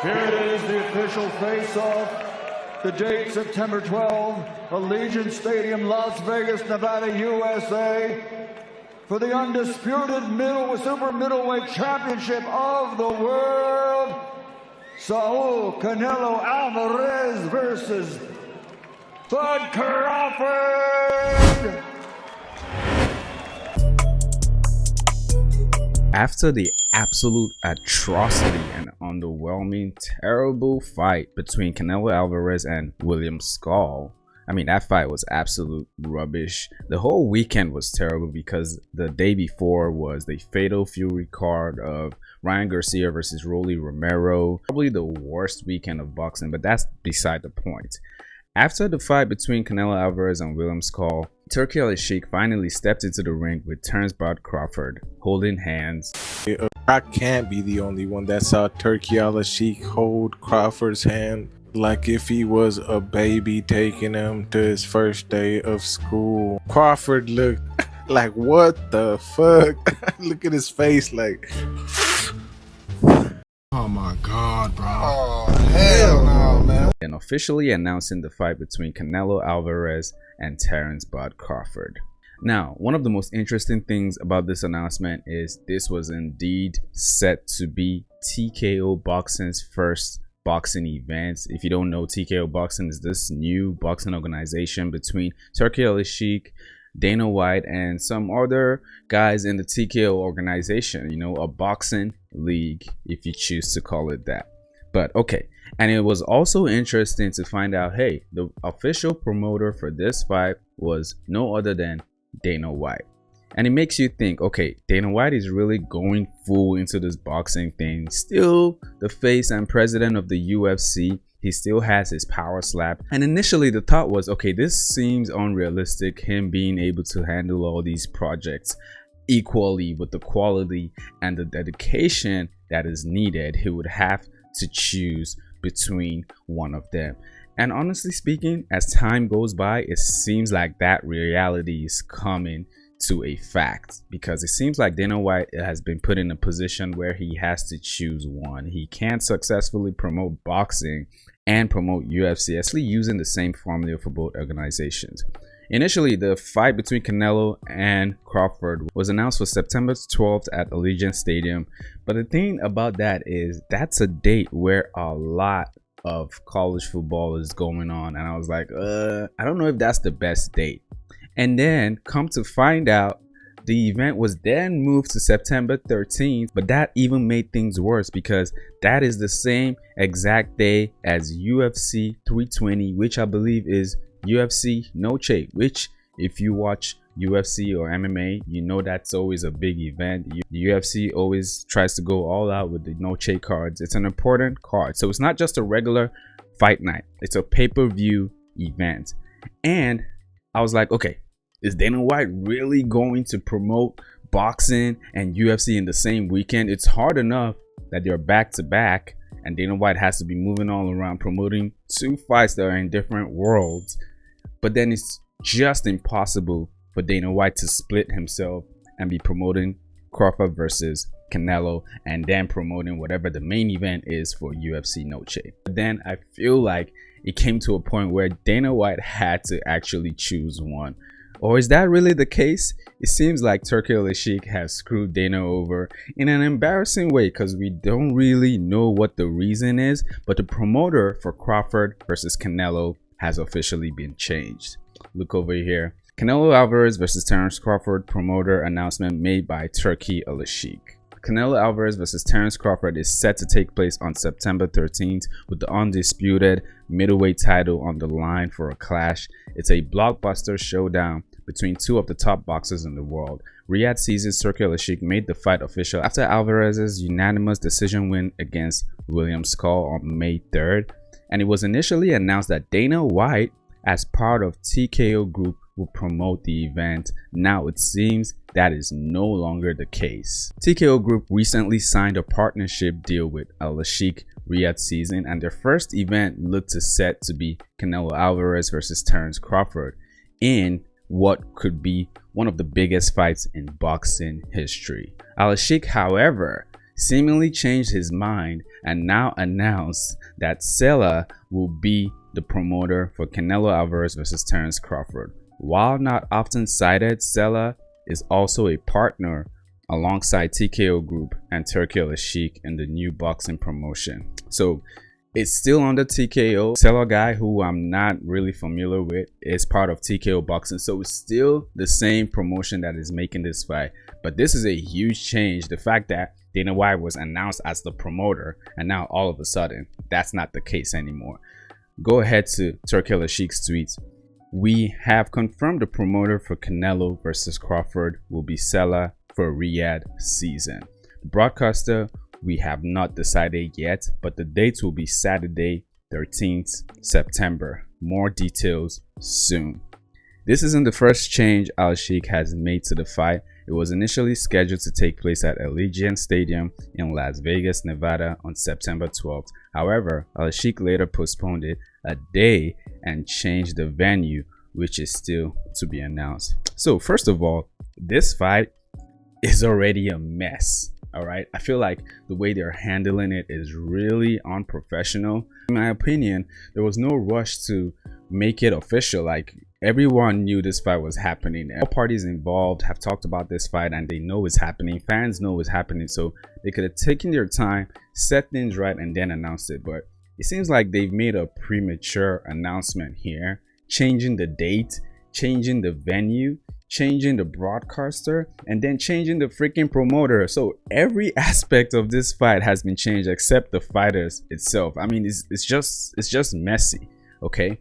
Here it is, the official face-off. The date, September 12, Allegiant Stadium, Las Vegas, Nevada, USA, for the undisputed super middleweight championship of the world. Saul Canelo Alvarez versus Bud Crawford. After the absolute atrocity and underwhelming, terrible fight between Canelo Alvarez and William Skull, I mean, that fight was absolute rubbish. The whole weekend was terrible because the day before was the Fatal Fury card of Ryan Garcia versus Rolly Romero. Probably the worst weekend of boxing, but that's beside the point. After the fight between Canelo Alvarez and William Skull, Turki Al-Sheikh finally stepped into the ring with Terence Bud Crawford holding hands. I can't be the only one that saw Turki Al-Sheikh hold Crawford's hand like if he was a baby taking him to his first day of school. Crawford looked like, what the fuck? Look at his face like, oh my god, bro. Oh, hell no, man. And officially announcing the fight between Canelo Alvarez and Terence Bud Crawford. Now, one of the most interesting things about this announcement is this was indeed set to be TKO Boxing's first boxing event. If you don't know, TKO Boxing is this new boxing organization between Turki Al-Sheikh, Dana White, and some other guys in the TKO organization, you know, a boxing league, if you choose to call it that. But okay, and it was also interesting to find out, hey, the official promoter for this fight was no other than Dana White. And it makes you think, okay, Dana White is really going full into this boxing thing, still the face and president of the UFC. He still has his power slap. And initially the thought was, okay, this seems unrealistic, him being able to handle all these projects equally with the quality and the dedication that is needed. He would have to choose between one of them. And honestly speaking, as time goes by, it seems like that reality is coming to a fact, because it seems like Dana White has been put in a position where he has to choose one. He can't successfully promote boxing and promote UFC, actually using the same formula for both organizations. Initially, the fight between Canelo and Crawford was announced for September 12th at Allegiant Stadium. But the thing about that is that's a date where a lot of college football is going on. And I was like, I don't know if that's the best date. And then come to find out, the event was then moved to September 13th, but that even made things worse because that is the same exact day as UFC 320, which I believe is UFC Noche, which if you watch UFC or MMA, you know that's always a big event. The UFC always tries to go all out with the Noche cards. It's an important card. So it's not just a regular fight night. It's a pay-per-view event. And I was like, okay, is Dana White really going to promote boxing and UFC in the same weekend? It's hard enough that they're back to back and Dana White has to be moving all around promoting two fights that are in different worlds. But then it's just impossible for Dana White to split himself and be promoting Crawford versus Canelo and then promoting whatever the main event is for UFC Noche. But then I feel like it came to a point where Dana White had to actually choose one. Or is that really the case? It seems like Turki Al-Sheikh has screwed Dana over in an embarrassing way because we don't really know what the reason is, but the promoter for Crawford versus Canelo has officially been changed. Look over here. Canelo Alvarez versus Terence Crawford promoter announcement made by Turki Al-Sheikh. Canelo Alvarez versus Terence Crawford is set to take place on September 13th with the undisputed middleweight title on the line for a clash. It's a blockbuster showdown between two of the top boxers in the world. Riyadh Seasons Turki Al-Sheikh made the fight official after Alvarez's unanimous decision win against William Skull on May 3rd. And it was initially announced that Dana White, as part of TKO Group, will promote the event. Now it seems that is no longer the case. TKO Group recently signed a partnership deal with Al-Sheikh Riyadh Season, and their first event looked set to be Canelo Alvarez versus Terence Crawford in what could be one of the biggest fights in boxing history. Al-Sheikh, however, seemingly changed his mind and now announced that Sela will be the promoter for Canelo Alvarez versus Terence Crawford. While not often cited, Sela is also a partner alongside TKO Group and Turki Al-Sheikh in the new boxing promotion. So it's still under TKO. Sela guy, who I'm not really familiar with, is part of TKO Boxing. So it's still the same promotion that is making this fight. But this is a huge change. The fact that Dana White was announced as the promoter, and now all of a sudden, that's not the case anymore. Go ahead to Turki Al-Sheikh's tweets. We have confirmed the promoter for Canelo versus Crawford will be Sela for Riyadh season. The broadcaster, we have not decided yet, but the dates will be Saturday, 13th September. More details soon. This isn't the first change Al-Sheikh has made to the fight. It was initially scheduled to take place at Allegiant Stadium in Las Vegas, Nevada on September 12th. However, Al-Sheikh later postponed it a day and changed the venue, which is still to be announced. So first of all, this fight is already a mess. All right, I feel like the way they're handling it is really unprofessional. In my opinion, there was no rush to make it official. Like, everyone knew this fight was happening. All parties involved have talked about this fight and they know it's happening. Fans know it's happening, so they could have taken their time, set things right, and then announced it. But it seems like they've made a premature announcement here, changing the date, changing the venue, changing the broadcaster, and then changing the freaking promoter. So every aspect of this fight has been changed except the fighters itself. I mean, it's just messy. Okay,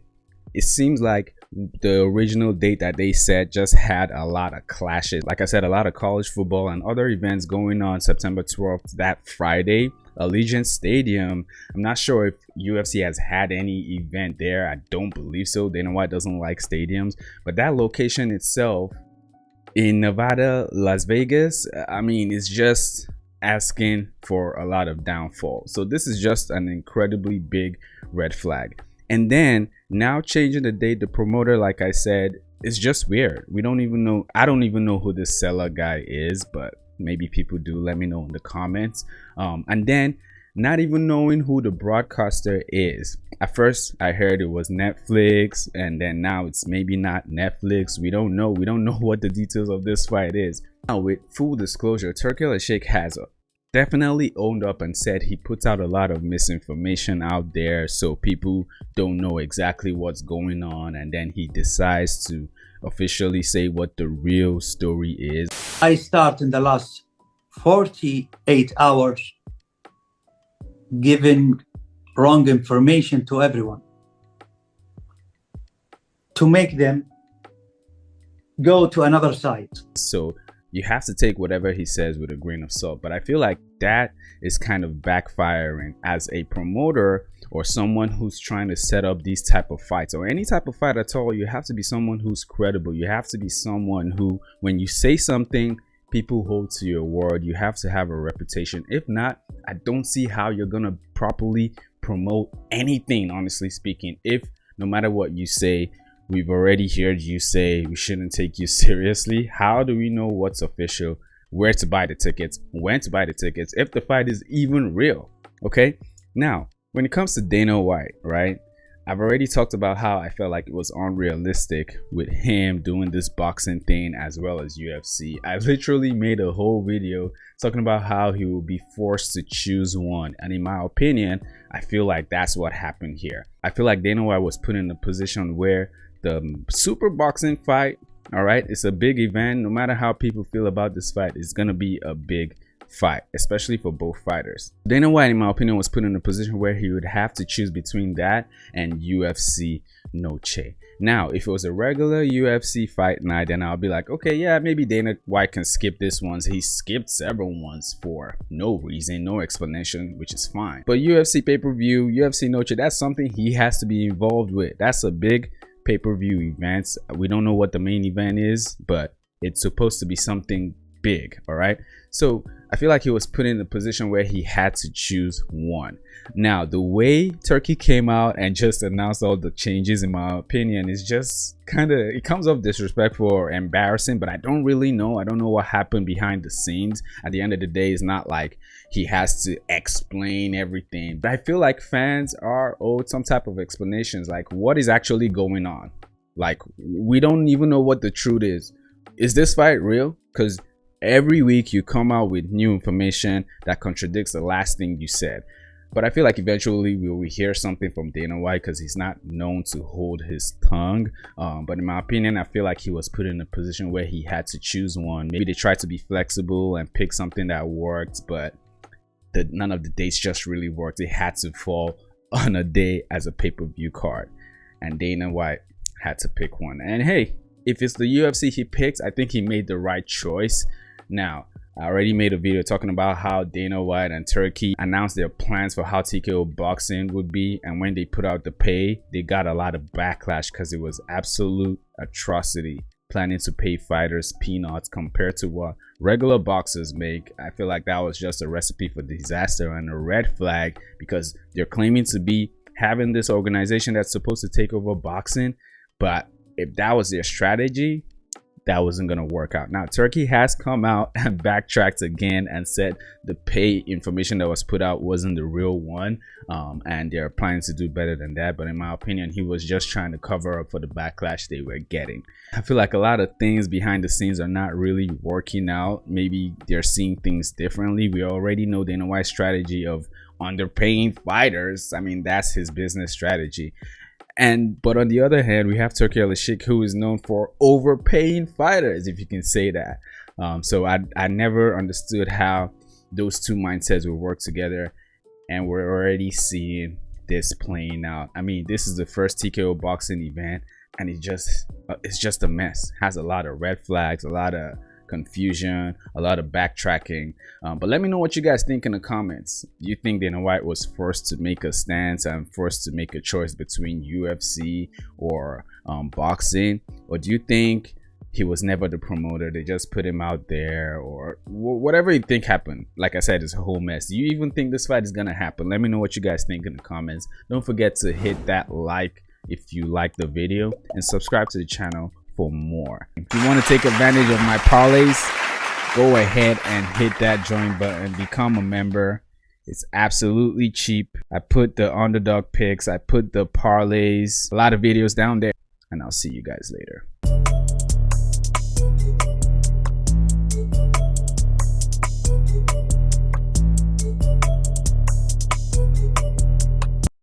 it seems like the original date that they set just had a lot of clashes. Like I said, a lot of college football and other events going on September 12th, that Friday. Allegiant Stadium, I'm not sure if UFC has had any event there. I don't believe so. Dana White doesn't like stadiums, but that location itself in Nevada, Las Vegas, I mean, it's just asking for a lot of downfall. So this is just an incredibly big red flag. And then now changing the date, the promoter, like I said, is just weird. We don't even know. I don't even know who this Sela guy is, but maybe people do. Let me know in the comments. And then not even knowing who the broadcaster is. At first I heard it was Netflix, and then now it's maybe not Netflix. We don't know what the details of this fight is. Now, with full disclosure, Turki Al-Sheikh has definitely owned up and said he puts out a lot of misinformation out there, so people don't know exactly what's going on, and then he decides to officially say what the real story is. I start in the last 48 hours giving wrong information to everyone to make them go to another side. So you have to take whatever he says with a grain of salt, but I feel like that is kind of backfiring as a promoter or someone who's trying to set up these type of fights or any type of fight at all. You have to be someone who's credible. You have to be someone who, when you say something, people hold to your word. You have to have a reputation. If not, I don't see how you're gonna properly promote anything, honestly speaking, if no matter what you say, we've already heard you say we shouldn't take you seriously. How do we know what's official, where to buy the tickets, when to buy the tickets, if the fight is even real? Okay, now when it comes to Dana White, right, I've already talked about how I felt like it was unrealistic with him doing this boxing thing as well as UFC. I literally made a whole video talking about how he will be forced to choose one, and in my opinion, I feel like that's what happened here. I feel like Dana White was put in a position where the super boxing fight, all right, it's a big event. No matter how people feel about this fight, it's gonna be a big fight, especially for both fighters. Dana White, in my opinion, was put in a position where he would have to choose between that and UFC Noche. Now, if it was a regular UFC fight night, then I'll be like, okay, yeah, maybe Dana White can skip this one. He skipped several ones for no reason, no explanation, which is fine. But UFC pay-per-view, UFC Noche, that's something he has to be involved with. That's a big pay-per-view event. We don't know what the main event is, but it's supposed to be something big. All right, so I feel like he was put in a position where he had to choose one. Now, the way Turkey came out and just announced all the changes, in my opinion, is just kind of, it comes off disrespectful or embarrassing, but I don't really know. I don't know what happened behind the scenes. At the end of the day, it's not like he has to explain everything. But I feel like fans are owed some type of explanations, like what is actually going on. Like, we don't even know what the truth is. Is this fight real? Because every week you come out with new information that contradicts the last thing you said. But I feel like eventually we will hear something from Dana White, because he's not known to hold his tongue. But in my opinion, I feel like he was put in a position where he had to choose one. Maybe they tried to be flexible and pick something that worked, but none of the dates just really worked. It had to fall on a day as a pay-per-view card, and Dana White had to pick one. And hey, if it's the UFC he picked, I think he made the right choice. Now, I already made a video talking about how Dana White and Turkey announced their plans for how TKO boxing would be, and when they put out the pay, they got a lot of backlash because it was absolute atrocity, planning to pay fighters peanuts compared to what regular boxers make. I feel like that was just a recipe for disaster and a red flag, because they're claiming to be having this organization that's supposed to take over boxing, but if that was their strategy, that wasn't going to work out. Now, Turkey has come out and backtracked again and said the pay information that was put out wasn't the real one, and they're planning to do better than that. But in my opinion, he was just trying to cover up for the backlash they were getting. I feel like a lot of things behind the scenes are not really working out. Maybe they're seeing things differently. We already know Dana White's strategy of underpaying fighters. I mean, that's his business strategy. But on the other hand, we have Turki Al-Sheikh, who is known for overpaying fighters, if you can say that. So I never understood how those two mindsets would work together, and we're already seeing this playing out. I mean, this is the first TKO boxing event, and it's just a mess. Has a lot of red flags, a lot of confusion, a lot of backtracking. But let me know what you guys think in the comments. Do you think Dana White was forced to make a stance and forced to make a choice between UFC or boxing, or do you think he was never the promoter, they just put him out there, or whatever you think happened? Like I said, it's a whole mess. Do you even think this fight is gonna happen? Let me know what you guys think in the comments. Don't forget to hit that like if you like the video, and subscribe to the channel for more. If you want to take advantage of my parlays, go ahead and hit that join button, become a member. It's absolutely cheap. I put the underdog picks, I put the parlays, a lot of videos down there, and I'll see you guys later.